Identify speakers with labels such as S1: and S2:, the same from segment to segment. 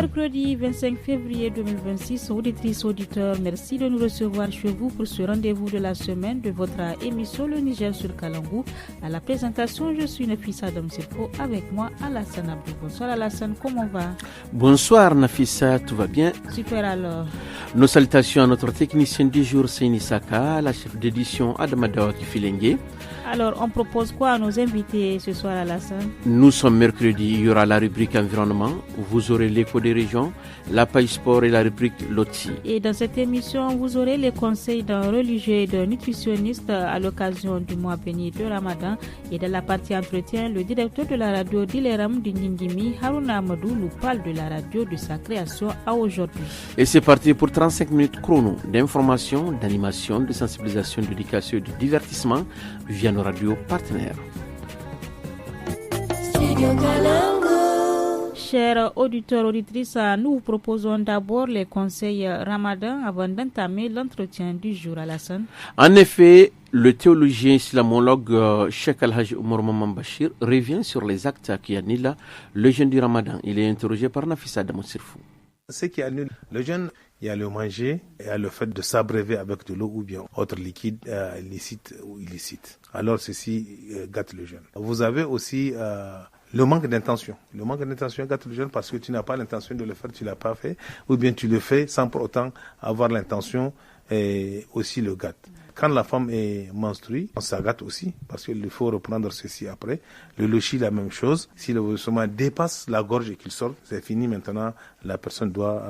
S1: mercredi 25 février 2026. Auditrices, auditeurs, merci de nous recevoir chez vous pour ce rendez-vous de la semaine de votre émission Le Niger sur Kalangou. À la présentation, je suis Nafissa Adam Sefo, avec moi Alassane Abdou. Bonsoir Alassane, comment va?
S2: Bonsoir Nafissa, tout va bien?
S1: Super alors.
S2: Nos salutations à notre technicien du jour, Seini Saka, la chef d'édition Adamadawa Kifilengue.
S1: Alors, on propose quoi à nos invités ce soir Alassane?
S2: Nous sommes mercredi, il y aura la rubrique environnement, vous aurez l'écho des régions, la paille sport et la rubrique Loti.
S1: Et dans cette émission, vous aurez les conseils d'un religieux et d'un nutritionniste à l'occasion du mois béni de Ramadan. Et dans la partie entretien, le directeur de la radio d'Ileram d'Ingingimi, Haruna Amadou, nous parle de la radio de sa création à aujourd'hui.
S2: Et c'est parti pour 35 minutes chrono d'information, d'animation, de sensibilisation, d'éducation et de divertissement via nos radios partenaires.
S1: Chers auditeurs, auditrices, nous vous proposons d'abord les conseils Ramadan avant d'entamer l'entretien du jour à la scène.
S2: En effet, le théologien islamologue Cheikh Al-Hajj Oumar Maman Bachir revient sur les actes qui annulent le jeûne du Ramadan. Il est interrogé par Nafissa Adam Sirfou.
S3: Ce qui annule le jeûne, il y a le manger, il y a le fait de s'abreuver avec de l'eau ou bien autre liquide licite ou illicite. Alors ceci gâte le jeûne. Vous avez aussi le manque d'intention. Le manque d'intention gâte le jeûne parce que tu n'as pas l'intention de le faire, tu ne l'as pas fait, ou bien tu le fais sans pour autant avoir l'intention et aussi le gâte. Quand la femme est menstruée, ça gâte aussi, parce qu'il faut reprendre ceci après. Le lochi, la même chose. Si le vomissement dépasse la gorge et qu'il sort, c'est fini maintenant, la personne doit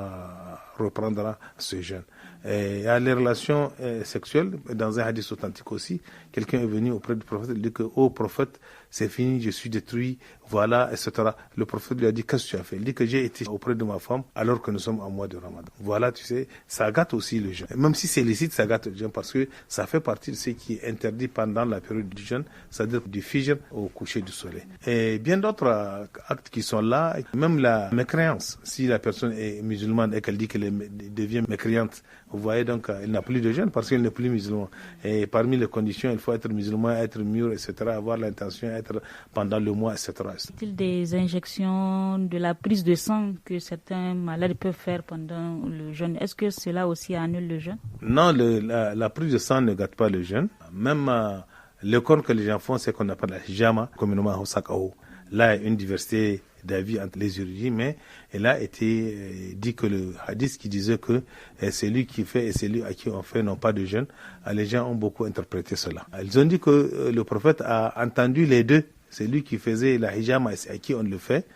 S3: reprendre ce jeûne. Et à les relations sexuelles, dans un hadith authentique aussi, quelqu'un est venu auprès du prophète, il dit que, oh prophète, c'est fini, je suis détruit, voilà, etc. Le prophète lui a dit, qu'est-ce que tu as fait? Il dit que j'ai été auprès de ma femme alors que nous sommes en mois de Ramadan. Voilà, tu sais, ça gâte aussi le jeûne. Même si c'est licite, ça gâte le jeûne parce que ça fait partie de ce qui est interdit pendant la période du jeûne, c'est-à-dire du fijr au coucher du soleil. Et bien d'autres actes qui sont là, même la mécréance. Si la personne est musulmane et qu'elle dit qu'elle devient mécréante, vous voyez donc, elle n'a plus de jeûne parce qu'elle n'est plus musulmane. Et parmi les conditions, il faut être musulman, être mûr, etc., avoir l'intention, être pendant le mois, etc.
S1: Est-il des injections, de la prise de sang que certains malades peuvent faire pendant le jeûne? Est-ce que cela aussi annule le jeûne?
S3: Non, la prise de sang ne gâte pas le jeûne. Même le corps que les gens font, c'est qu'on appelle la hijama, communément Hosakao. Là, il y a une diversité d'avis entre les érudits, mais il a été dit que le hadith qui disait que celui qui fait et celui à qui on fait n'ont pas de jeûne, les gens ont beaucoup interprété cela. Ils ont dit que le prophète a entendu les deux, celui qui faisait la hijama et à qui on le fait,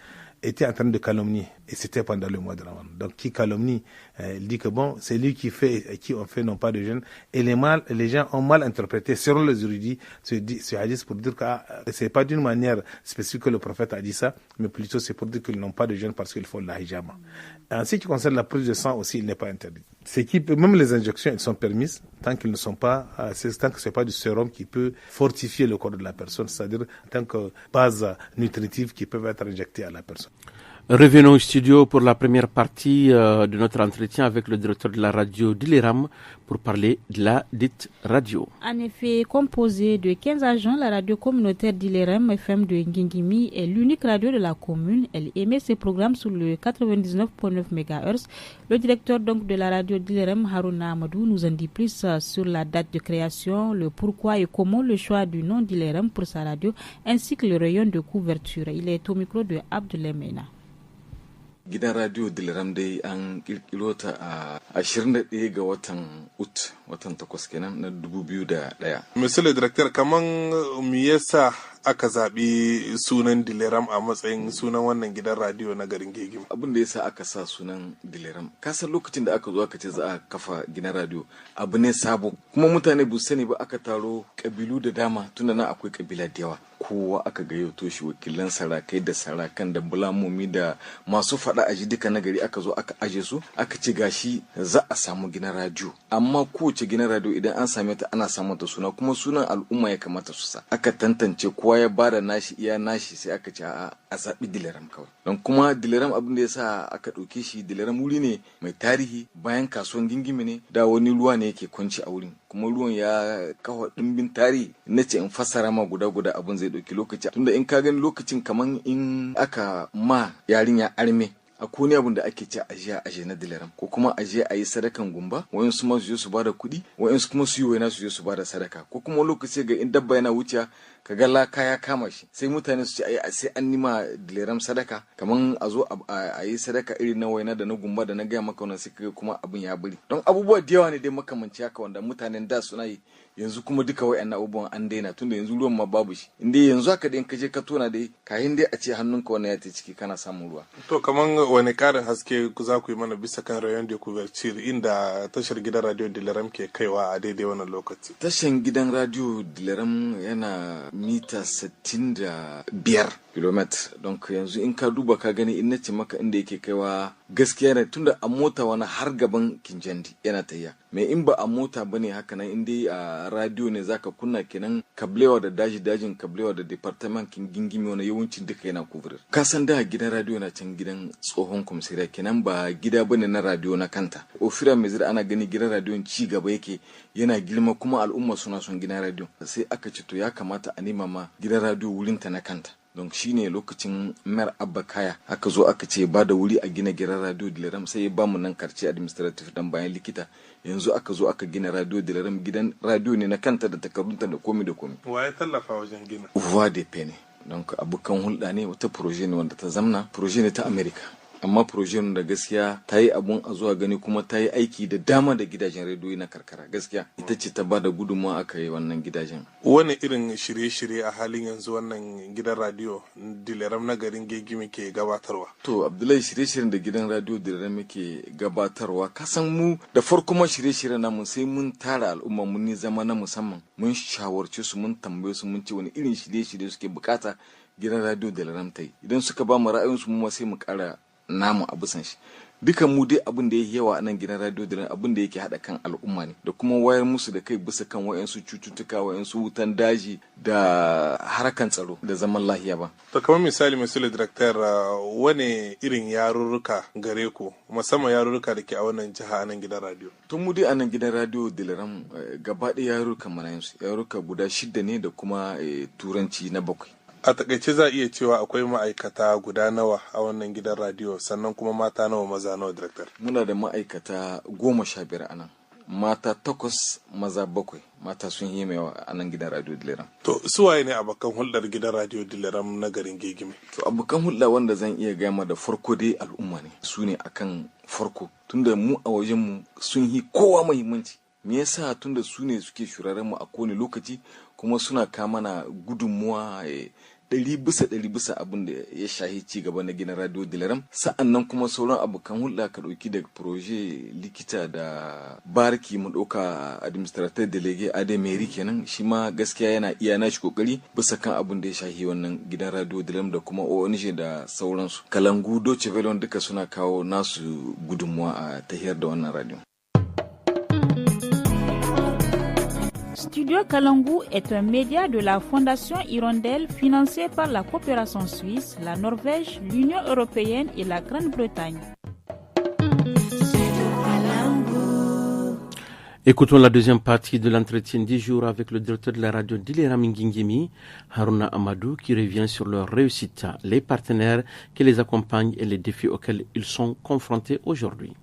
S3: était en train de calomnier. Et c'était pendant le mois de Ramadan. Donc, qui calomnie, il dit que bon, c'est lui qui fait et qui on fait n'ont pas de jeûne. Et les gens ont mal interprété, selon les érudits, ce hadith pour dire que c'est pas d'une manière spécifique que le prophète a dit ça, mais plutôt c'est pour dire qu'ils n'ont pas de jeûne parce qu'ils font la hijama. En ce qui concerne la prise de sang aussi, il n'est pas interdit. Même les injections, elles sont permises tant qu'ils ne sont pas, tant que c'est pas du sérum qui peut fortifier le corps de la personne, c'est-à-dire tant que base nutritive qui peuvent être injectées à la personne.
S2: Revenons au studio pour la première partie de notre entretien avec le directeur de la radio d'Ileram pour parler de la dite radio.
S1: En effet, composée de 15 agents, la radio communautaire d'Ileram FM de Ngingimi est l'unique radio de la commune. Elle émet ses programmes sur le 99.9 MHz. Le directeur donc de la radio d'Ileram, Haruna Amadou, nous en dit plus sur la date de création, le pourquoi et comment le choix du nom d'Ileram pour sa radio, ainsi que le rayon de couverture. Il est au micro de Abdoulaye Mena.
S4: Gidan radio Dileram dai an kirkiro ta a 21 ga watan watan 8 kenan na 2001.
S5: Monsieur le directeur, kaman me yasa aka zaɓi sunan Dileram a matsayin sunan wannan gidan radio na garin Gegim?
S4: Abin da yasa aka sa sunan Dileram, kasan lokacin da aka zo aka ce za a kafa gidan radio abu ne sabo, kuma mutane bu sani ba, aka taro kabilu da dama, tunda nan akwai kabila da yawa. Kowa aka gayyato shi, wakilan sarakai da sarakan da bulamomi da masu faɗa aji duka na gari aka zo aka aje su, aka ce gashi za a samu gidan radio, amma kowace gidan radio idan an same ta ana samun ta suna, kuma sunan al'umma ya kamata su sa. Aka tantance kowa ya bada nashi iya nashi, sai aka ce a zaɓi Dileram kawai. Don kuma Dileram abin da ya sa aka ɗauke shi, Dileram wuri ne mai tarihi, bayan kasuwan Gingimi ne, da wani ruwa ne yake kwanci a wurin, kuma ruwan ya kawo ɗimbin tarihi. Na ce in fassara ma guda abin zai ɗauki lokaci, tunda in ka gani lokacin kaman in aka ma yarinya arme akwai wani abin da ake ce aje na dilaram ko kuma aje a yi sadakan gumba wayansu ma su je su bada kuɗi wayansu kuma su yi waina su je su bada sadaka ko kuma lokaci ga in dabba yana wuce ka ga laka ya kama shi sai mutane su ce sai an nima dilaram sadaka kaman a zo a yi sadaka irin na waina da na gumba da na gaya maka wannan sai kuma abin ya bari don abubuwa da yawa ne dai makamanci haka wanda mutanen da suna yi yanzu kuma duka wayannan abubuwan an daina tunda yanzu ruwan ma babu shi inda yanzu haka da in ka je ka tona dai kayan dai a ce hannunka wannan ya ta ciki kana samun ruwa.
S5: To kaman wani karin haske za ku yi mana bisa kan rayon da couverture inda tashar gidan radio Dilaram ke kaiwa a daidai wannan lokaci.
S4: Tashar gidan radio Dilaram yana mita 65 kilometer don yanzu in ka duba ka gani in nace maka inda yake kaiwa gaskiya ne tunda a mota wani har gaban Kinjandi yana tayya me in ba a mota bane haka nan in dai a radio ne zaka kunna kenan kablewa da dajin kablewa da department kin gingimi wani yawancin duka yana cover ka san da gidan radio na can gidan tsohon komisariya kenan ba gida bane na radio na kanta ofira mai zira ana gani gidan radio ci gaba yake yana girma kuma al'umma suna son gidan radio sai aka ce to ya kamata a nema ma gidan radio wurin ta na kanta don shine lokacin mayar abba kaya aka zo aka ce ba da wuri a gina gidan radio Dilaram sai ya ba mu nan karce administrative dan bayan likita yanzu aka zo aka gina radio Dilaram gidan radio ne na kanta da takardunta da komai da komai
S5: waye tallafa wajen gina
S4: uwa da pene don abokan hulɗa ne wata proje ne wanda ta zamna proje ne ta America amma proje da gaskiya ta yi abun a zuwa gani kuma ta yi aiki da dama da gidajen rediyo na karkara gaskiya ita ce ta ba da gudunmawa aka yi wannan gidajen.
S5: Wani irin shirye-shirye a halin yanzu wannan gidan radio Dilaram na garin Gegime ke gabatarwa?
S4: To Abdullahi shirye-shiryen da gidan radio Dilaram ke gabatarwa kasan mu da farko ma shirye-shiryen namu sai mun tara al'umma mun yi zama na musamman mun shawarce su mun tambaye su mun ce wani irin shirye-shirye suke bukata gidan radio Dilaram ta yi idan suka ba mu ra'ayinsu mu ma sai mu kara namu a bisan shi dukan mu dai abin da yake yawa a nan gidan radio da abin da yake hada kan al'umma ne da kuma wayar musu da kai bisa kan wayansu cututtuka wayansu wutan daji da harakan tsaro da zaman lahiya ba.
S5: To kamar misali director wane irin yarurruka gare ku musamman yarurruka da ke a wannan jiha a nan gidan radio?
S4: Tun mu dai a nan gidan radio Dilaram gaba ɗaya yarurrukan mana yansu yarurruka guda 6 ne da kuma turanci na 7.
S5: A takaice za iya cewa akwai ma'aikata guda nawa a wannan gidan radio sannan kuma mata nawa maza nawa director?
S4: Muna da ma'aikata 15 a nan. Mata 8 maza 7 mata sun yi mai a nan gidan radio Dilaram.
S5: To suwaye ne abokan hulɗar gidan radio Dilaram na garin Gegime?
S4: To abokan hulɗa wanda zan iya gama da farko dai al'umma ne su ne akan farko tunda mu a wajen mu sun yi kowa muhimmanci. Me yasa tunda su ne suke shuraren mu a kowane lokaci kuma suna kama na gudunmuwa 100% abin da ya shahi ci gaba na gina radio Dilaram sa'annan kuma sauran abokan hulɗa ka ɗauki daga proje likita da barki mu ɗauka administrator delege ade meri kenan shi ma gaskiya yana iya nashi kokari bisa kan abin da ya shahi wannan gidan radio Dilaram da kuma ONG da sauransu Kalangu Deutsche Welle duka suna kawo nasu gudunmuwa a tahiyar da wannan radio.
S1: Studio Kalangu est un média de la Fondation Hirondelle financé par la coopération suisse, la Norvège, l'Union européenne et la Grande-Bretagne.
S2: Écoutons la deuxième partie de l'entretien du jour avec le directeur de la radio Dilaram Ngingimi, Haruna Amadou, qui revient sur leur réussite, les partenaires qui les accompagnent et les défis auxquels ils sont confrontés aujourd'hui.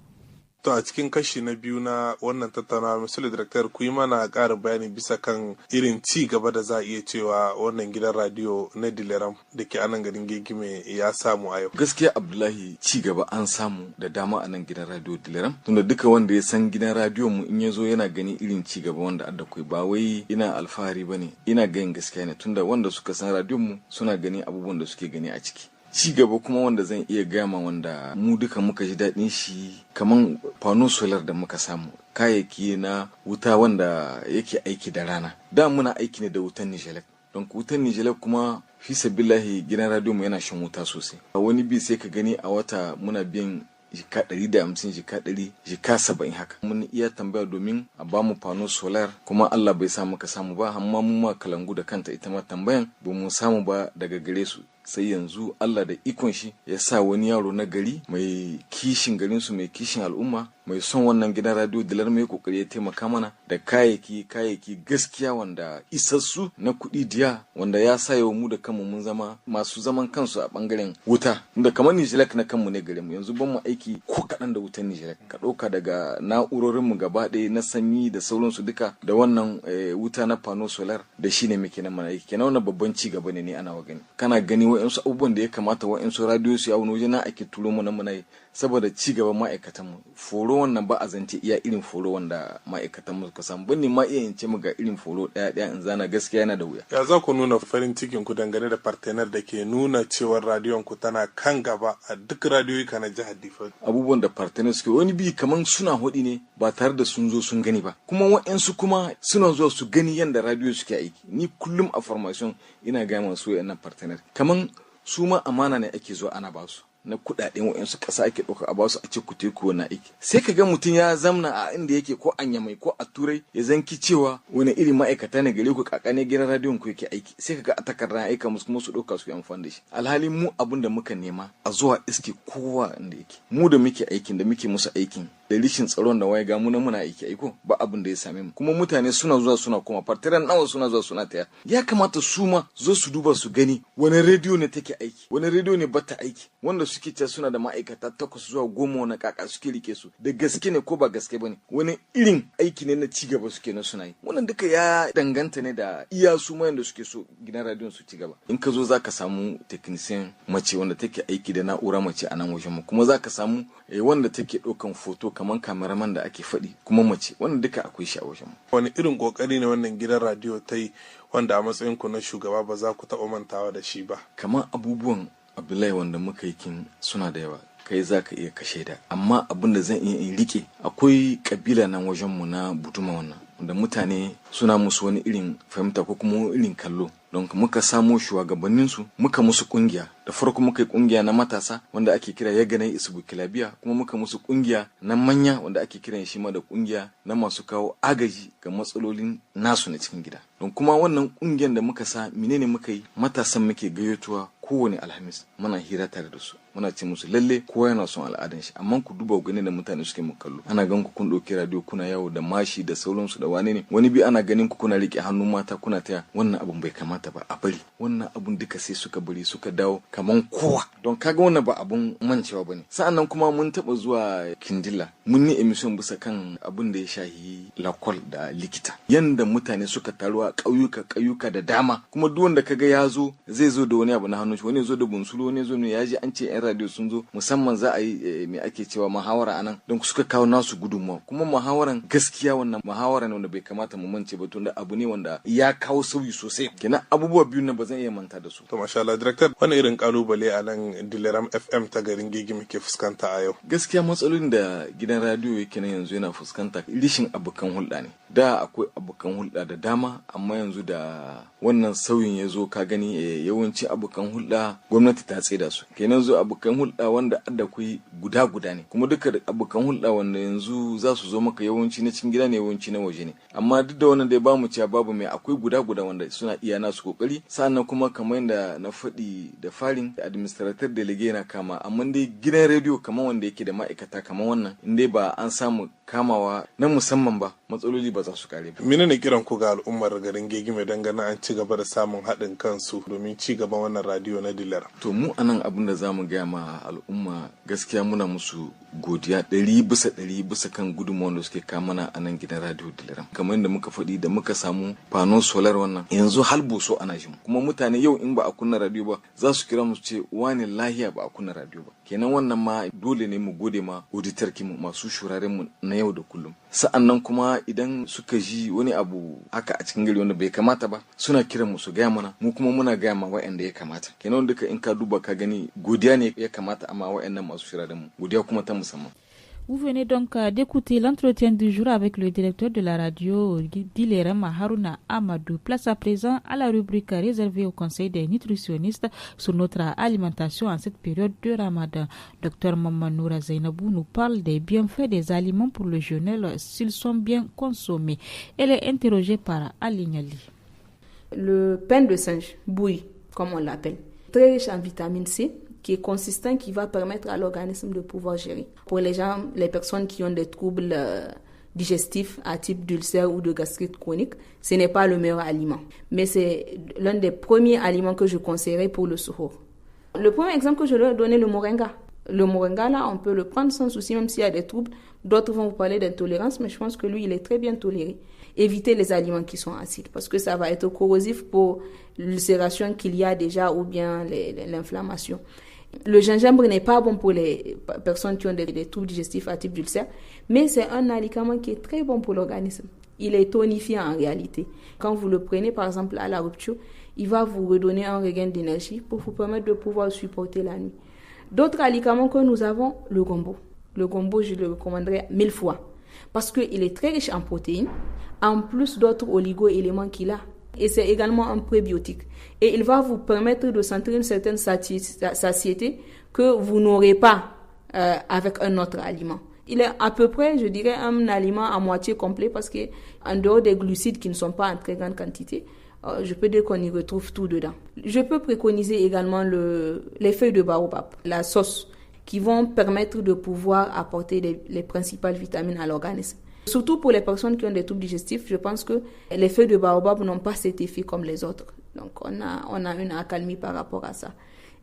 S5: To a cikin kashi na biyu na wannan tattaunawa misali director ku yi mana ƙarin bayani bisa kan irin ci gaba da za a iya cewa wannan gidan radio na Dilaram da ke anan garin Gegime ya samu a yau.
S4: Gaskiya Abdullahi ci gaba an samu da dama a nan gidan radio Dilaram tunda duka wanda ya san gidan radio mu in ya zo yana gani irin ci gaba wanda adda kai ba wai ina alfahari bane ina ganin gaskiya ne tunda wanda suka san radio mu suna gani abubuwan da suke gani a ciki. Ci gaba kuma wanda zan iya gama wanda mu duka muka ji daɗin shi kaman pano solar da muka samu kayayyaki na wuta wanda yake aiki da rana da muna aiki ne da wutan Nijelek don wutan Nijelek kuma fi sabillahi gidan radio mu yana shan wuta sosai wani bi sai ka gani a wata muna biyan jika 150 jika 100 jika 70 haka mun iya tambaya domin a ba mu pano solar kuma Allah bai sa muka samu ba amma mu ma Kalangu da kanta ita ma tambayan ba mu samu ba daga gare su sai yanzu Allah da ikon shi ya sa wani yaro na gari mai kishin garinsu, mai kishin al'umma, mai son wannan gidan radio Diler mai kokari ya taimaka mana da kayayyaki gaskiya wanda isassu na kuɗi diya, wanda ya sa yau mu da kanmu mun zama masu zaman kansu a bangaren wuta, da kamar Nijilek na kanmu ne gare mu yanzu ban mu aiki ko kaɗan da wutan Nijilek, ka ɗauka daga na'urorin mu gaba ɗaya na sanyi da sauransu duka da wannan wuta na pano solar da shi ne muke nan mana aiki. Kenan wannan babban ci gaba ne ana wa gani, kana gani wa'insu abubuwan da ya kamata wa'insu radio su yawo waje na ake turo mu nan muna yi saboda ci gaban ma'aikatan mu. Foro wannan ba a zance iya irin foro wanda ma'aikatan mu suka samu, bane ma iya yance mu ga irin foro ɗaya in zana gaskiya yana da wuya.
S5: Ya za ku nuna farin cikin ku dangane da partenar da ke nuna cewa radiyon ku tana kan gaba a duk radiyoyi na jihar Difa?
S4: Abubuwan da partenar suke wani bi kaman suna hodi ne ba tare da sun zo sun gani ba, kuma wa'ansu kuma suna zuwa su gani yanda radiyo suke aiki. Ni kullum a formation ina ga masu wayannan partenar kaman su ma amana ne ake zuwa ana ba su na kudaden wa'ansu ƙasa ake ɗauka a basu a ce ku teku wani aiki. Sai ka ga mutum ya zamna a inda yake ko a Nyamai ko a Turai ya zanki cewa wani irin ma'aikata ne gare ku kakane gidan radiyon ku yake aiki, sai ka ga a takardar aika musu kuma su ɗauka su yi amfani da shi. Alhali mu abin da muka nema a zuwa iske kowa inda yake, mu da muke aikin da muke musu aikin da rishin tsaron da waye ga mu muna aiki aiko ba abin da ya same mu, kuma mutane suna zuwa suna koma partiran nawa suna zuwa suna taya. Ya kamata su ma zo su duba su gani wani rediyo ne take aiki, wani rediyo ne bata aiki, wanda suke ta suna da ma'aikata 8 zuwa 10 wani kaka suke rike su da gaske ne ko ba gaske bane, wani irin aiki ne na ci gaba suke na suna yi. Wannan duka ya danganta ne da iya su ma yanda suke so gidan radiyon su ci gaba. In ka zo zaka samu technician mace wanda take aiki da na'ura mace a nan wajen mu, kuma zaka samu wanda take ɗaukan foto kamar kameraman da ake faɗi kuma mace, wannan duka akwai shi a wajen mu.
S5: Wani irin kokari ne wannan gidan radiyo ta yi wanda a matsayin ku na shugaba ba za ku taɓa mantawa da shi ba?
S4: Kamar abubuwan Abdullahi wanda muka yi kin suna da yawa, kai za ka iya kashe da, amma abin da zan iya in rike akwai kabila nan wajen mu na Buduma wannan wanda mutane suna musu wani irin fahimta ko kuma wani irin kallo, don muka samo shugabanninsu muka musu kungiya. Da farko muka yi kungiya na matasa wanda ake kira Yaganai Isubu Kilabiya, kuma muka musu kungiya na manya wanda ake kiran shi ma da kungiya na masu kawo agaji ga matsalolin nasu na cikin gida. Don kuma wannan kungiyan da muka sa menene muka yi, matasan muke gayyatuwa kowane Alhamis muna hira tare da su, muna ce musu lalle kowa yana son al'adan shi, amma ku duba gani da mutane suke mu kallo, ana gan ku kun ɗauki radio kuna yawo da mashi da sauransu da wane ne, wani bi ana ganin ku kuna rike hannun mata kuna taya, wannan abun bai kamata ba a bari. Wannan abun duka sai suka bari suka dawo kaman kowa, don kaga wannan ba abun mancewa bane. Sa'annan kuma mun taba zuwa Kindilla mun yi emission bisa kan abun da ya shahi lakwal da likita, yanda mutane suka taru a ƙauyuka da dama, kuma duk wanda kaga ya zo zai zo da wani abu na hannun shi, wani zo da bunsuru, wani zo ne ya ji an ce yan radio sun zo musamman za a yi me ake cewa muhawara anan, don suka kawo nasu gudunmawa. Kuma muhawaran gaskiya wannan muhawara ne wanda bai kamata mu mance ba, tunda abu ne wanda ya kawo sauyi sosai. Kenan abubuwa biyu na ba zan iya manta da su.
S5: To masha Allah director, wani irin kalubale a nan Dileram FM ta garin Gigi muke fuskanta a yau?
S4: Gaskiya matsalolin da gidan radio yake nan yanzu yana fuskanta rishin abokan hulɗa ne. Da akwai abokan hulɗa da dama, amma yanzu da wannan sauyin ya zo ka gani yawanci abokan hulɗa gwamnati ta tsaida su. Kenan zo abokan hulɗa wanda adda kai guda ne, kuma duka abokan hulɗa wanda yanzu za su zo maka yawanci na cikin gida ne yawanci na waje ne. Amma duk da wannan dai ba mu cewa babu mai, akwai guda wanda suna iya nasu kokari. Sa'annan kuma kamar yadda na faɗi da farin administrator delegate na kama, amma dai gidan rediyo kamar wanda yake da ma'aikata kamar wannan in dai ba an samu kamawa na musamman ba, matsaloli ba za su kare ba.
S5: Mene ne kiran ku ga al'ummar garin Gegime don ganin an ci gaba da samun haɗin kansu domin ci gaban wannan radio na Diler?
S4: To mu anan abin da zamu gaya ma al'umma gaskiya muna musu godiya 100% bisa kan gudunmawar da suke kamana a nan gidan radio Diler. Kamar yadda muka faɗi da muka samu pano solar wannan yanzu halboso ana jin, kuma mutane yau in ba a kunna radio ba za su kira mu ce wani lahiya ba a kunna radio ba. Kenan wannan ma dole ne mu gode ma auditor kimu masu shuraren mu na yau da kullum. Sa'annan kuma idan suka ji wani abu haka a cikin gari wanda bai kamata ba suna kiran mu su gaya mana, mu kuma muna gaya ma wa'anda ya kamata. Kenan duka in ka duba ka gani godiya ne ya kamata amma wa'annan masu shuraren mu, godiya kuma ta musamman.
S1: Vous venez donc d'écouter l'entretien du jour avec le directeur de la radio d'Ilerem, Haruna Amadou. Place à présent à la rubrique réservée au conseil des nutritionnistes sur notre alimentation en cette période de Ramadan. Dr Mamanoura Zainabou nous parle des bienfaits des aliments pour le jeûne s'ils sont bien consommés. Elle est interrogée par Ali Niali.
S6: Le pain de singe, bouilli, comme on l'appelle, très riche en vitamine C, qui est consistant, qui va permettre à l'organisme de pouvoir gérer. Pour les personnes qui ont des troubles digestifs à type d'ulcère ou de gastrite chronique, ce n'est pas le meilleur aliment. Mais c'est l'un des premiers aliments que je conseillerais pour le suhoor. Le premier exemple que je leur ai donné, le moringa. Le moringa, là, on peut le prendre sans souci, même s'il y a des troubles. D'autres vont vous parler d'intolérance, mais je pense que lui, il est très bien toléré. Évitez les aliments qui sont acides, parce que ça va être corrosif pour l'ulcération qu'il y a déjà ou bien l'inflammation. Le gingembre n'est pas bon pour les personnes qui ont des troubles digestifs à type d'ulcère, mais c'est un aliment qui est très bon pour l'organisme. Il est tonifiant en réalité. Quand vous le prenez, par exemple, à la rupture, il va vous redonner un regain d'énergie pour vous permettre de pouvoir supporter la nuit. D'autres aliments que nous avons, le gombo. Le gombo, je le recommanderais 1000 fois parce qu'il est très riche en protéines, en plus d'autres oligo-éléments qu'il a. Et c'est également un prébiotique. Et il va vous permettre de sentir une certaine satiété que vous n'aurez pas avec un autre aliment. Il est à peu près, je dirais, un aliment à moitié complet parce qu'en dehors des glucides qui ne sont pas en très grande quantité, je peux dire qu'on y retrouve tout dedans. Je peux préconiser également les feuilles de baobab, la sauce, qui vont permettre de pouvoir apporter les principales vitamines à l'organisme. Surtout pour les personnes qui ont des troubles digestifs, je pense que les feuilles de baobab n'ont pas cet effet comme les autres. Donc on a une accalmie par rapport à ça.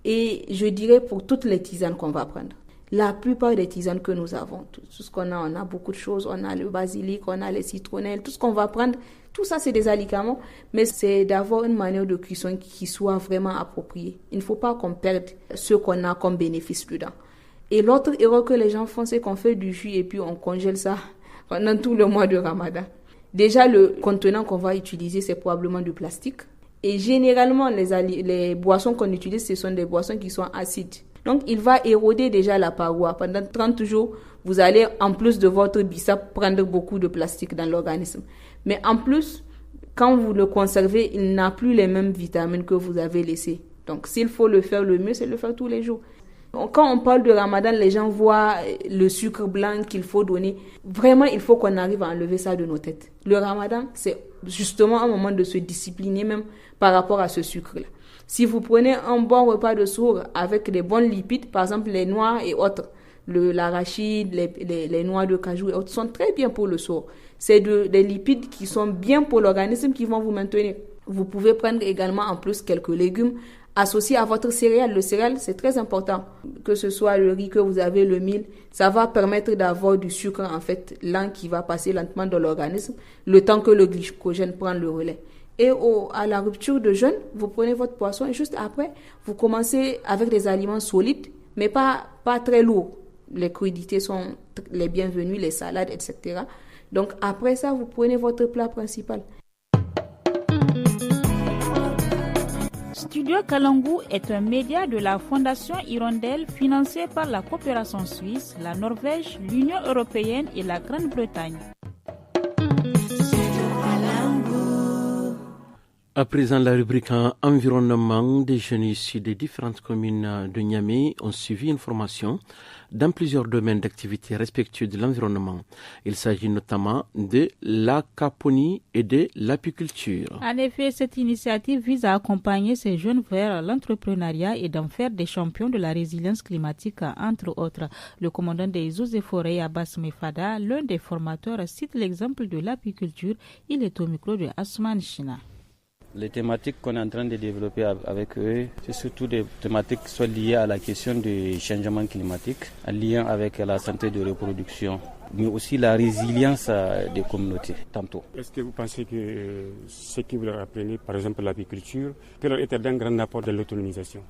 S6: Et je dirais pour toutes les tisanes qu'on va prendre. La plupart des tisanes que nous avons, tout ce qu'on a, on a beaucoup de choses. On a le basilic, on a les citronnelles, tout ce qu'on va prendre, tout ça c'est des aliments, mais c'est d'avoir une manière de cuisson qui soit vraiment appropriée. Il ne faut pas qu'on perde ce qu'on a comme bénéfice dedans. Et l'autre erreur que les gens font, c'est qu'on fait du jus et puis on congèle ça pendant tout le mois de Ramadan. Déjà, le contenant qu'on va utiliser, c'est probablement du plastique. Et généralement, les boissons qu'on utilise, ce sont des boissons qui sont acides. Donc, il va éroder déjà la paroi. Pendant 30 jours, vous allez, en plus de votre bissap, prendre beaucoup de plastique dans l'organisme. Mais en plus, quand vous le conservez, il n'a plus les mêmes vitamines que vous avez laissées. Donc, s'il faut le faire, le mieux, c'est de le faire tous les jours. Quand on parle de Ramadan, les gens voient le sucre blanc qu'il faut donner. Vraiment, il faut qu'on arrive à enlever ça de nos têtes. Le Ramadan, c'est justement un moment de se discipliner même par rapport à ce sucre-là. Si vous prenez un bon repas de suhoor avec des bons lipides, par exemple les noix et autres, l'arachide, les noix de cajou et autres, sont très bien pour le suhoor. C'est des lipides qui sont bien pour l'organisme, qui vont vous maintenir. Vous pouvez prendre également en plus quelques légumes associés à votre céréale. Le céréal, c'est très important. Que ce soit le riz que vous avez, le mil, ça va permettre d'avoir du sucre en fait lent qui va passer lentement dans l'organisme, le temps que le glycogène prend le relais. Et à la rupture de jeûne, vous prenez votre poisson et juste après, vous commencez avec des aliments solides, mais pas très lourds. Les crudités sont les bienvenues, les salades, etc. Donc après ça, vous prenez votre plat principal.
S1: Studio Kalangu est un média de la Fondation Hirondelle financé par la coopération suisse, la Norvège, l'Union européenne et la Grande-Bretagne.
S2: À présent, la rubrique environnement des jeunes issus des différentes communes de Niamey ont suivi une formation dans plusieurs domaines d'activité respectueux de l'environnement. Il s'agit notamment de l'aquaponie et de l'apiculture.
S1: En effet, cette initiative vise à accompagner ces jeunes vers l'entrepreneuriat et d'en faire des champions de la résilience climatique, entre autres. Le commandant des eaux et forêts, Abbas Mefada, l'un des formateurs, cite l'exemple de l'apiculture. Il est au micro de Asman China.
S7: Les thématiques qu'on est en train de développer avec eux, c'est surtout des thématiques qui sont liées à la question du changement climatique, en lien avec la santé de reproduction, mais aussi la résilience des communautés, tantôt.
S8: Est-ce que vous pensez que ce que vous leur apprenez, par exemple l'apiculture, peut leur être d'un grand apport de l'autonomisation?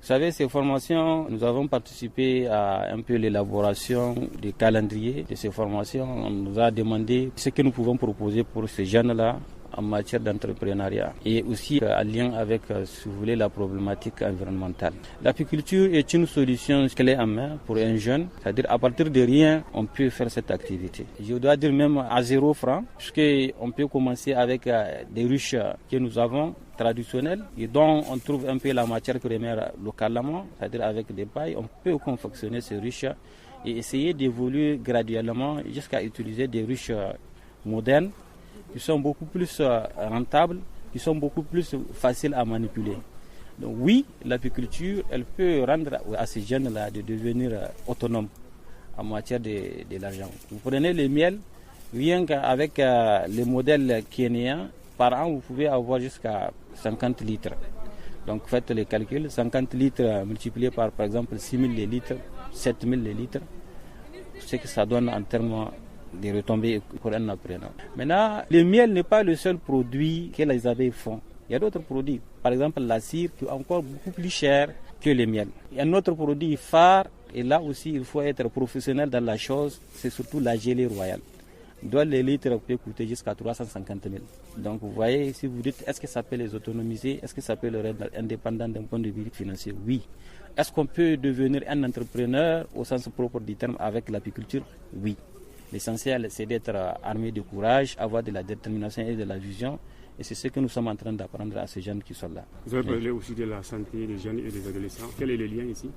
S7: Vous savez, ces formations, nous avons participé à un peu l'élaboration du calendrier de ces formations. On nous a demandé ce que nous pouvons proposer pour ces jeunes-là en matière d'entrepreneuriat et aussi en lien avec, si vous voulez, la problématique environnementale. L'apiculture est une solution clé en main pour un jeune, c'est-à-dire à partir de rien, on peut faire cette activité. Je dois dire même à 0 francs, puisqu'on peut commencer avec des ruches que nous avons traditionnelles et dont on trouve un peu la matière première localement, c'est-à-dire avec des pailles. On peut confectionner ces ruches et essayer d'évoluer graduellement jusqu'à utiliser des ruches modernes qui sont beaucoup plus rentables, qui sont beaucoup plus faciles à manipuler. Donc oui, l'apiculture, elle peut rendre à ces jeunes-là de devenir autonomes en matière de l'argent. Vous prenez le miel, rien qu'avec le modèle kényan, par an, vous pouvez avoir jusqu'à 50 litres. Donc faites les calculs, 50 litres multipliés par exemple 6 000 litres, 7 000 litres, c'est ce que ça donne en termes de retombées pour un apprenant. Maintenant, le miel n'est pas le seul produit que les abeilles font. Il y a d'autres produits, par exemple la cire qui est encore beaucoup plus cher que le miel. Il y a un autre produit phare, et là aussi il faut être professionnel dans la chose, c'est surtout la gelée royale. Dont les litres peuvent coûter jusqu'à 350 000. Donc vous voyez, si vous dites est-ce que ça peut les autonomiser, est-ce que ça peut les rendre indépendants d'un point de vue financier? Oui. Est-ce qu'on peut devenir un entrepreneur au sens propre du terme avec l'apiculture? Oui. L'essentiel, c'est d'être armé de courage, avoir de la détermination et de la vision. Et c'est ce que nous sommes en train d'apprendre à ces jeunes qui sont là.
S8: Vous avez parlé aussi de la santé des jeunes et des adolescents. Quel est le lien ici?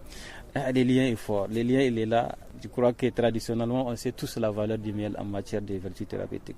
S7: Le lien est fort. Le lien, il est là. Je crois que traditionnellement, on sait tous la valeur du miel en matière de vertus thérapeutiques.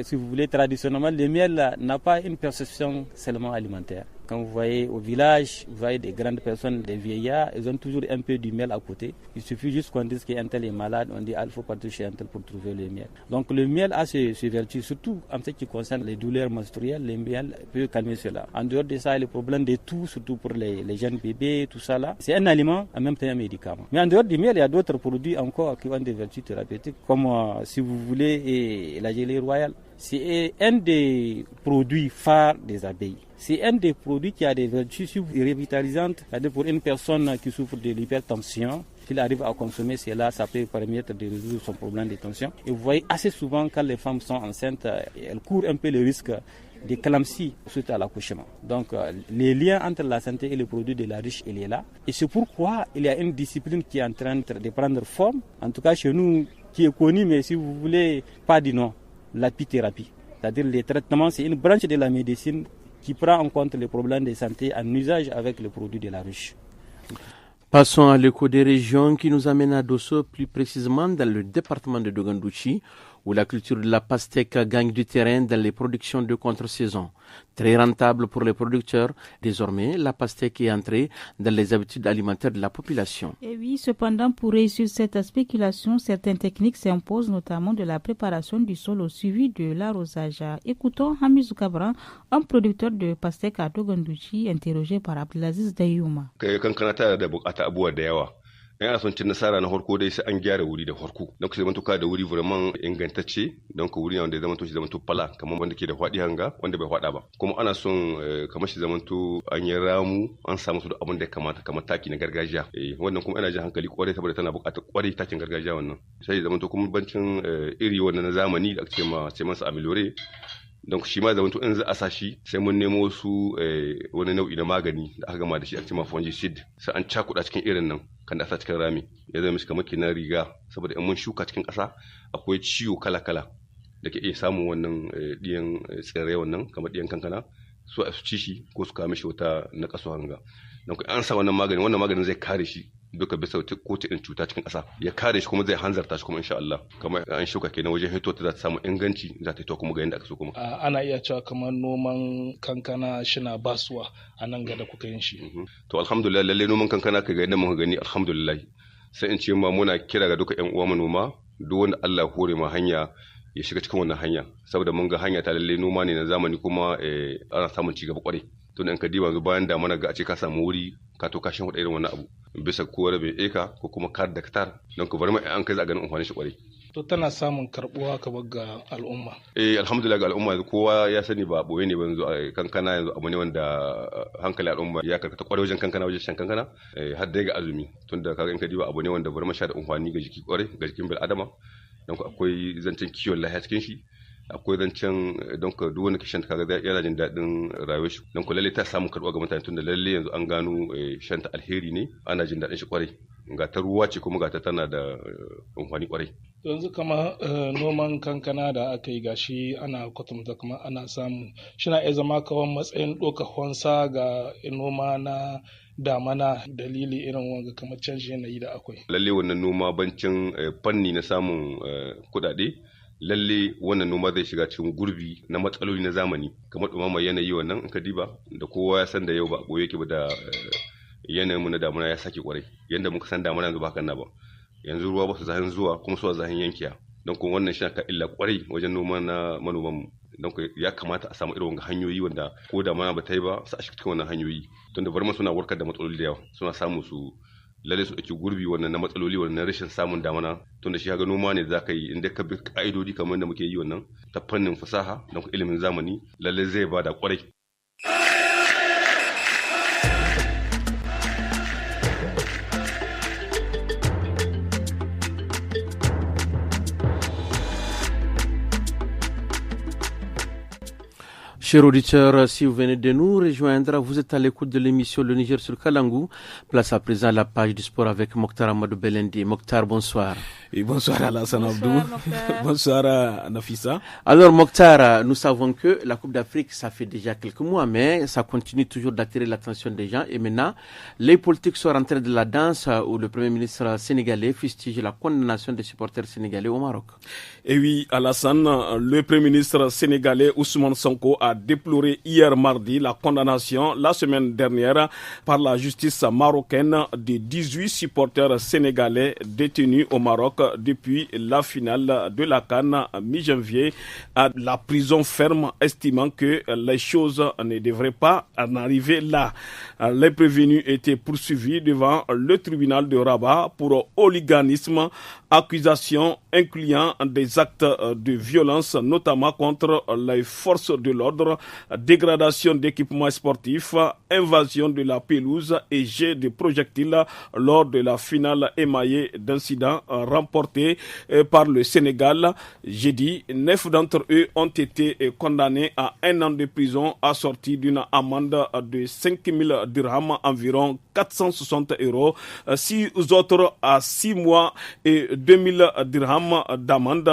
S7: Si vous voulez, traditionnellement, le miel n'a pas une perception seulement alimentaire. Quand vous voyez au village, vous voyez des grandes personnes, des vieillards, ils ont toujours un peu du miel à côté. Il suffit juste qu'on dise qu'un tel est malade, on dit il faut partir chez un tel pour trouver le miel. Donc le miel a ses vertus, surtout en ce qui concerne les douleurs menstruelles, le miel peut calmer cela. En dehors de ça, les problèmes de toux, surtout pour les jeunes bébés, tout ça là, c'est un aliment, en même temps un médicament. Mais en dehors du miel, il y a d'autres produits encore qui ont des vertus thérapeutiques, comme si vous voulez la gelée royale. C'est un des produits phares des abeilles. C'est un des produits qui a des vertus revitalisantes. C'est-à-dire pour une personne qui souffre de l'hypertension, s'il arrive à consommer cela, ça peut permettre de résoudre son problème de tension. Et vous voyez assez souvent quand les femmes sont enceintes, elles courent un peu le risque d'éclampsie suite à l'accouchement. Donc le lien entre la santé et le produit de la ruche, il est là. Et c'est pourquoi il y a une discipline qui est en train de prendre forme, en tout cas chez nous, qui est connue, mais si vous voulez, pas du nom. L'apithérapie, c'est-à-dire les traitements, c'est une branche de la médecine qui prend en compte les problèmes de santé en usage avec le produit de la ruche.
S2: Passons à l'écho des régions qui nous amène à Dosso, plus précisément dans le département de Dogandouchi, où la culture de la pastèque gagne du terrain dans les productions de contre-saison. Très rentable pour les producteurs, désormais, la pastèque est entrée dans les habitudes alimentaires de la population.
S1: Et oui, cependant, pour réussir cette spéculation, certaines techniques s'imposent, notamment de la préparation du sol au suivi de l'arrosage. Écoutons Hamizou Kabran, un producteur de pastèque à Dogandouchi, interrogé par Abdelaziz Dayouma.
S9: yana son cin nasara na farko dai sai an gyara wuri da farko don ku zamanto ka da wuri vraiment ingantacce don ku wuri wanda ya zamanto shi zamanto pala kamar wanda ke da faɗi hanga wanda bai faɗa ba kuma ana son kamar shi zamanto an yi ramu an samu su da abin da ya kamata kamar taki na gargajiya wannan kuma ana jin hankali kwarai saboda tana buƙatar kwarai takin gargajiya wannan sai zamanto kuma bancin iri wannan na zamani da ake ce masa ameliore donc shi ma zamanto in za a sa shi sai mun nemo su wani nau'i na magani da aka gama da shi ake cewa fungicide sai an cakuɗa cikin irin nan kan da sa cikin rami ya zama mishi kamar kenan riga saboda in mun shuka cikin ƙasa akwai ciwo kala-kala da ke iya samun wannan ɗiyan tsirrai wannan kamar ɗiyan kankana su a ci shi ko su kawo mishi wata na ƙasa hanga don an sa wannan maganin zai kare shi duka bisa ko ta cuta cikin ƙasa ya kare shi kuma zai hanzarta shi kuma insha Allah kamar an shuka kenan wajen hito ta za ta samu inganci za ta hito kuma ga yanda aka so kuma
S10: ana iya cewa kamar noman kankana shina basuwa a nan ga da kuka yin shi
S9: to alhamdulillah lalle noman kankana ka ga yadda muka gani alhamdulillah sai in ce ma muna kira ga duka ƴan uwa manoma duk wanda Allah hore ma hanya ya shiga cikin wannan hanya saboda mun ga hanya ta lalle noma ne na zamani kuma ana samun ci gaba kwarai tun in ka diba yanzu bayan da mana ga a ce ka samu wuri ka to kashin hudu irin wannan abu bisa ko rabe eka ko kuma kar da katar don ku bar mai an kai za a ganin amfanin shi kwarai
S10: to tana samun karbuwa ka ga al'umma
S9: alhamdulillah ga al'umma yanzu kowa ya sani ba boye ne ba yanzu kankana yanzu abu ne wanda hankali al'umma ya karkata kwarai wajen kankana wajen shan kankana har dai ga azumi tunda kaga in ka diba abu ne wanda bar sha da amfani ga jiki kwarai ga jikin bil adama don akwai zancen kiwon lafiya cikin shi akwai zancen don ka duk wani kishin kaga yana jin daɗin rayuwar shi don ku lalle ta samu karɓuwa ga mutane tunda lalle yanzu an gano shanta alheri ne ana jin daɗin shi kwarai ga ta ruwa ce kuma ga ta tana da amfani kwarai
S10: yanzu kama noman kankana da aka yi gashi ana kwatanta kuma ana samu shina iya zama kawan matsayin ɗaukar honsa ga noma na damana dalili irin wanga kamar canji yanayi da akwai
S9: lalle wannan noma bancin fanni na samun kuɗaɗe lalle wannan noma zai shiga cikin gurbi na matsaloli na zamani kamar dumama yanayi wannan in ka diba da kowa ya san da yau ba boye yake ba da yanayin mu na damuna ya sake kwarai yanda muka san damuna yanzu ba hakan na ba yanzu ruwa ba su zahin zuwa kuma su zahin yankiya don kuma wannan shi ka illa kwarai wajen noma na manoman mu don ya kamata a samu irin hanyoyi wanda ko da mana ba ta yi ba su a cikin wannan hanyoyi tunda barma suna warkar da matsaloli da yawa suna samu su lalle su ɗauki gurbi wannan na matsaloli wannan rashin samun damana tunda shi ga noma ne za ka yi inda ka bi ka'idodi kamar da muke yi wannan ta fannin fasaha don ilimin zamani lalle zai ba da kwarai.
S2: Chers auditeurs, si vous venez de nous rejoindre, vous êtes à l'écoute de l'émission Le Niger sur Kalangou. Place à présent la page du sport avec Mokhtar Amadou Belendi. Mokhtar, bonsoir.
S11: Et bonsoir Alassane Abdou. Bonsoir Nafissa.
S2: Alors Mokhtar, nous savons que la Coupe d'Afrique, ça fait déjà quelques mois, mais ça continue toujours d'attirer l'attention des gens. Et maintenant, les politiques sont rentrés de la danse où le Premier ministre sénégalais fustige la condamnation des supporters sénégalais au Maroc.
S11: Et oui, Alassane, le Premier ministre sénégalais Ousmane Sonko a déploré hier mardi la condamnation la semaine dernière par la justice marocaine de 18 supporters sénégalais détenus au Maroc depuis la finale de la CAN mi-janvier à la prison ferme, estimant que les choses ne devraient pas en arriver là. Les prévenus étaient poursuivis devant le tribunal de Rabat pour hooliganisme, accusation incluant des actes de violence, notamment contre les forces de l'ordre, dégradation d'équipements sportifs, invasion de la pelouse et jet de projectiles lors de la finale émaillée d'incidents remportés par le Sénégal. Jeudi, 9 d'entre eux ont été condamnés à 1 an de prison assorti d'une amende de 5 000 dirhams, environ 460 €, 6 autres à 6 mois et 2 000 dirhams d'amende,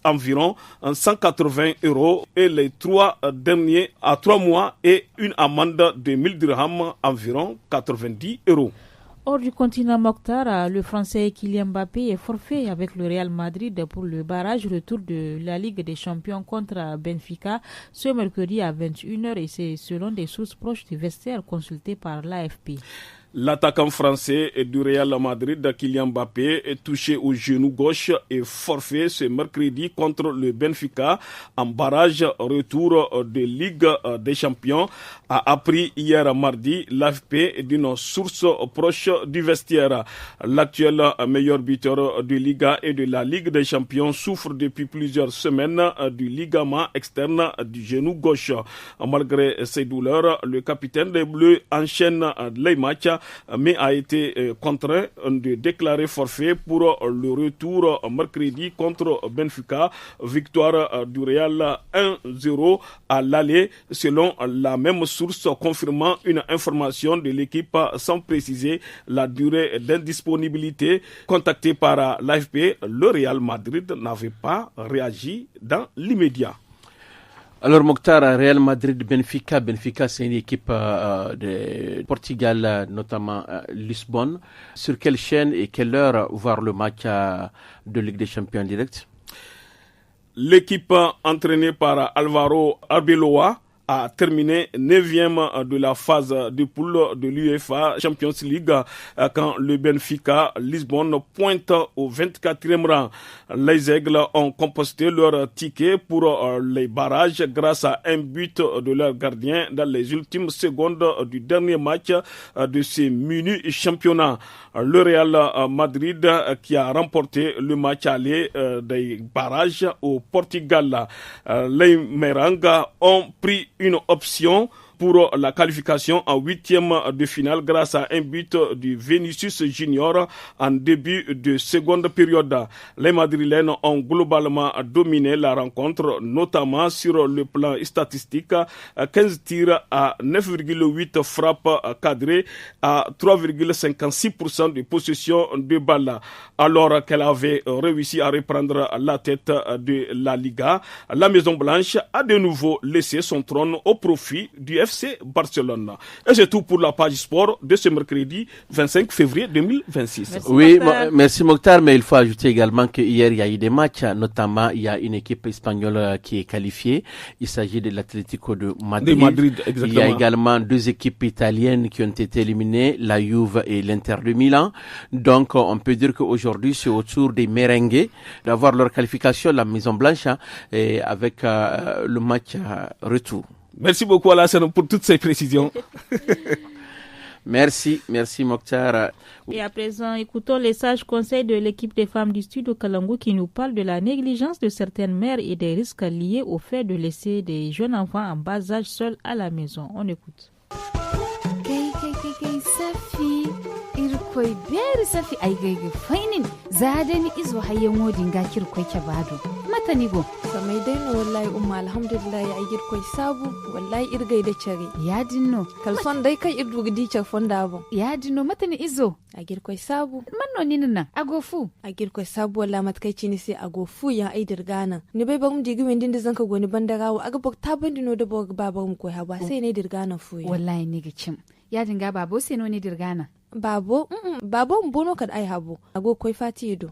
S11: environ 180 € et les 3 derniers à 3 mois et une amende de 1 000 dirhams, environ 90 €.
S1: Hors du continent Mokhtar, le Français Kylian Mbappé est forfait avec le Real Madrid pour le barrage retour de la Ligue des Champions contre Benfica ce mercredi à 21 h et c'est selon des sources proches du vestiaire consultées par l'AFP.
S11: L'attaquant français du Real Madrid, Kylian Mbappé, est touché au genou gauche et forfait ce mercredi contre le Benfica en barrage retour de Ligue des Champions, a appris hier mardi l'AFP d'une source proche du vestiaire. L'actuel meilleur buteur de Liga et de la Ligue des Champions souffre depuis plusieurs semaines du ligament externe du genou gauche. Malgré ces douleurs, le capitaine des Bleus enchaîne les matchs mais a été contraint de déclarer forfait pour le retour mercredi contre Benfica. Victoire du Real 1-0 à l'aller, selon la même source confirmant une information de l'équipe sans préciser la durée d'indisponibilité. Contacté par l'AFP, le Real Madrid n'avait pas réagi dans l'immédiat.
S2: Alors Mokhtar, Real Madrid, Benfica. Benfica, c'est une équipe de Portugal, notamment Lisbonne. Sur quelle chaîne et quelle heure voir le match de Ligue des Champions direct?
S11: L'équipe entraînée par Alvaro Arbeloa a terminé 9e de la phase de poule de l'UEFA Champions League quand le Benfica Lisbonne pointe au 24e rang. Les Aigles ont composté leur ticket pour les barrages grâce à un but de leur gardien dans les ultimes secondes du dernier match de ce mini championnat. Le Real Madrid qui a remporté le match aller des barrages au Portugal. Les Merengues ont pris une option pour la qualification en 8e de finale grâce à un but du Vinicius Junior en début de seconde période. Les Madrilènes ont globalement dominé la rencontre, notamment sur le plan statistique, 15 tirs à 9,8 frappes cadrées à 3,56% de possession de balle. Alors qu'elle avait réussi à reprendre la tête de la Liga, la Maison Blanche a de nouveau laissé son trône au profit du FC Barcelone. Et c'est tout pour la page sport de ce mercredi 25 février 2026.
S2: Merci Mokhtar, mais il faut ajouter également qu'hier il y a eu des matchs, notamment il y a une équipe espagnole qui est qualifiée, il s'agit de l'Atlético de Madrid.
S11: Exactement.
S2: Il y a également 2 équipes italiennes qui ont été éliminées, la Juve et l'Inter de Milan. Donc on peut dire qu'aujourd'hui c'est au tour des merengues d'avoir leur qualification, la Maison Blanche, et avec le match retour.
S11: Merci beaucoup Alassane pour toutes ces précisions.
S2: Merci Mokhtar.
S1: Et à présent, écoutons les sages conseils de l'équipe des femmes du studio Kalangu qui nous parle de la négligence de certaines mères et des risques liés au fait de laisser des jeunes enfants en bas âge seuls à la maison. On écoute.
S12: Safi irkoi biyar safi ai gaige fainin zadani izo hayyan wodin ga kirkoi bado mata nigo
S13: samai dai no wallahi umma alhamdulillah ai girkoi sabu wallahi irgai da cire
S12: ya dinno
S13: kalson dai kai irdu gidi ce fonda bo
S12: ya dinno mata ni izo
S13: a girkoi sabu
S12: manno ninna agofu
S13: a girkoi sabu wallahi matkaici ni sai agofu ya ai dirgana ni bai bagum digi wendin da zanka goni bandarawo aga bok ta bandino da bok babagum ko ha ba sai ne dirgana fu
S12: wallahi ni ga cim ya dinga babo sai no ne dirgana
S13: babo mbono kad ai habo ago koi fati do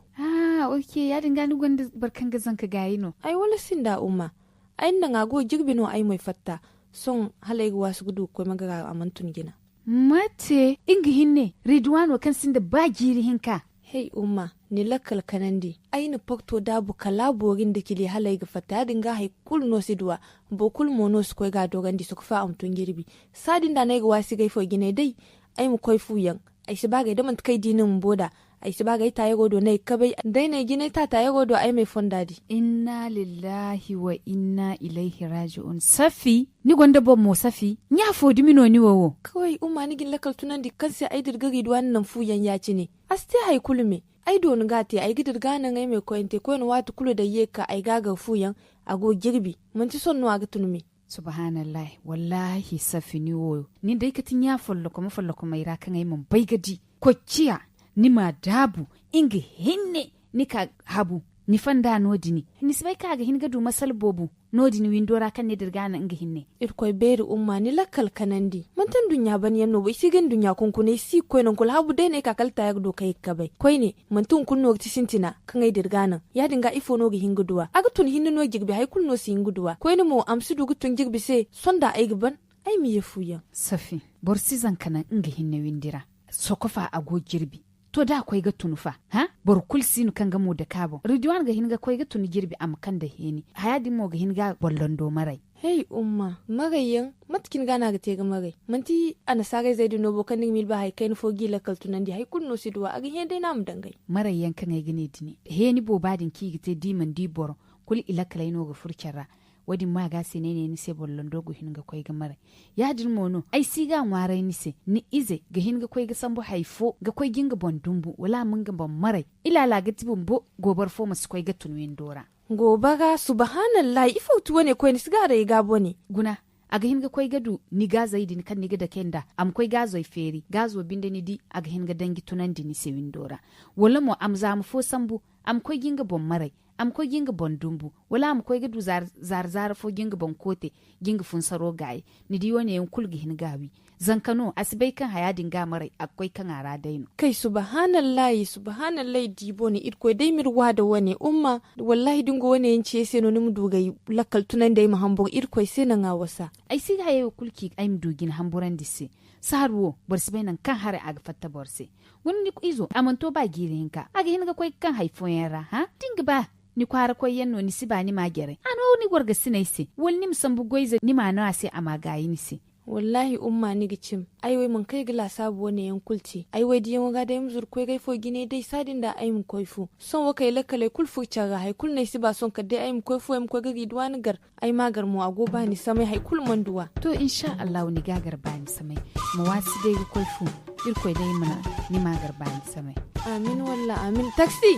S12: okay ya dinga ni gonda barkan gazan ka gayi no
S13: ai wala sinda umma ai nan ago jirbino ai mai fatta son halai wasu gudu koi magaga amantun gina
S12: mate inga hinne ridwano kan sinda ba jiri hinka
S13: hey umma ni lakal kanandi ai ni pokto dabu kala borin da kili halai ga fatta dinga hay kul no sidwa bo kul mono su koi ga dogandi su fa amtun girbi sadin da nai ga wasi gai fo gine dai ai mu koi fuyan ai shi bagai da man kai dinin boda ai shi bagai ta yago do nai kabai dai nai gine ta yago do ai mai fondadi
S12: inna lillahi wa inna ilaihi raji'un safi ni gonda bo mo safi nya fo dimino ni wowo
S13: kawai umma ni gin lakal tunan di kansa ai dirgari duwan nan fuyan ya ci ne asti hay kulme ai don gati ai gidir ganan ai mai koyante koyan watu kulu da yeka ai gaga fuyan ago girbi mun ci son no aga tunumi
S12: subhanallah wallahi safini wo ni dai katin ya follo kuma ira kan ai mun bai gadi ko ciya ni ma dabu inga hinne ni ka habu ni fanda nodini ni sai ka ga hinga du masal bobu nodini windora kan ne dirgana inga hinne
S13: irkoy beri umma ni lakal kanandi man tan dunya ban yanno bai sigan dunya kunkune si koy non kul habu dai ne ka kalta ya do kai kabai koy ne man tun kunno ti sintina kan ai dirgana ya dinga ifo no ga hinga duwa aga tun hinno no gigbi hay kunno si hinga duwa koy ne mo amsu dugu tun gigbi se sonda ai gaban ai mi yafuya
S12: safi borsi zan kana inga hinne windira sokofa ago girbi to da akwai ga tunufa ha bar kulsinu kan ga mu da kabo ridwan ga hinga koi ga tunu girbi am kan da heni hayadi mo ga hinga bollando marai
S13: hey umma magayen matkin gana ga tega magai manti ana sare zai dino bo kan mil ba hay kain fo gila kaltunan di hay kunno sidwa aga he dai nam dangai
S12: marayen kan ai gine dini heni bo badin ki gite diman di boro kul ila kalaino ga furcara wadi ma ga sene ne ni se bollon dogo hinga koy ga mare ya dir mono ai siga warai ni se ni ize ga hinga koy ga sambo haifo ga koy ginga bondumbu wala mun ga bon mare ila la ga tibun bo gobar fo mas koy ga tunwen dora
S13: gobara subhanallahi ifautu wane koy ni siga da ga bone
S12: guna aga hinga koy gadu ni gaza idin kan ni da kenda am koy gazo feri gazo binde ni di aga hinga dangi tunandi ni se windora wala mo am za mu fo sambu am koy ginga bon mare am koy ginga bon dumbu wala am koy gadu zar fo ginga bon kote ginga fun saro gayi ni di wone en kulgi hin gawi zankano asibai kan hayadin ga mare akwai kan ara daino
S13: kai subhanallahi dibo ni irko dai mirwa da wane umma wallahi dingo wane yance sai no nim dugai lakal tunan dai mu hambur irko sai nan wasa
S12: ai sai ga yayi kulki ai mu dugin hamburan disse saruwo borsi nan kan hare aga fatta borsi wonni ku izo amanto ba girinka aga hin ga koy kan haifon yara ha dinga ba ni kwara koy yanno ni siba ni magere ano ni gorga sinaisi wonni msambu goize ni ma na ase amagayi ni se
S13: wallahi umma ni gicim ai wai mun kai gila sabuwa ne yan kulci ai wai diyan waga da yamzur koi gai fo gine dai sadin da ai mun koifu son wa kai lakale kul fuca ga hai kul ne si ba son ka dai ai mun koifu ai mun koi gari duwan gar ai magar mu ago ba ni samai hai kul manduwa
S12: to insha Allah ni gagar ba ni samai mu wasi dai koifu irkoi dai mana ni magar ba ni samai
S13: amin wallahi amin taxi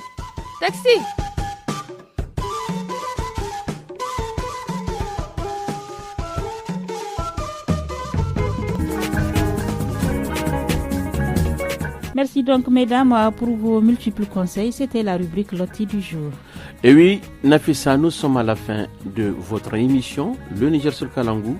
S1: Merci donc mesdames pour vos multiples conseils. C'était la rubrique Loti du jour.
S2: Et oui, Nafissa, nous sommes à la fin de votre émission, Le Niger sur Kalangu.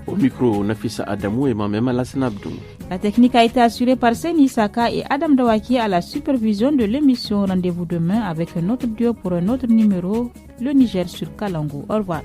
S2: Au micro, Nafissa Adamou et moi-même Alassane Abdou.
S1: La technique a été assurée par Seni Saka et Adam Dawaki à la supervision de l'émission. Rendez-vous demain avec un autre duo pour un autre numéro, le Niger sur Kalango. Au revoir.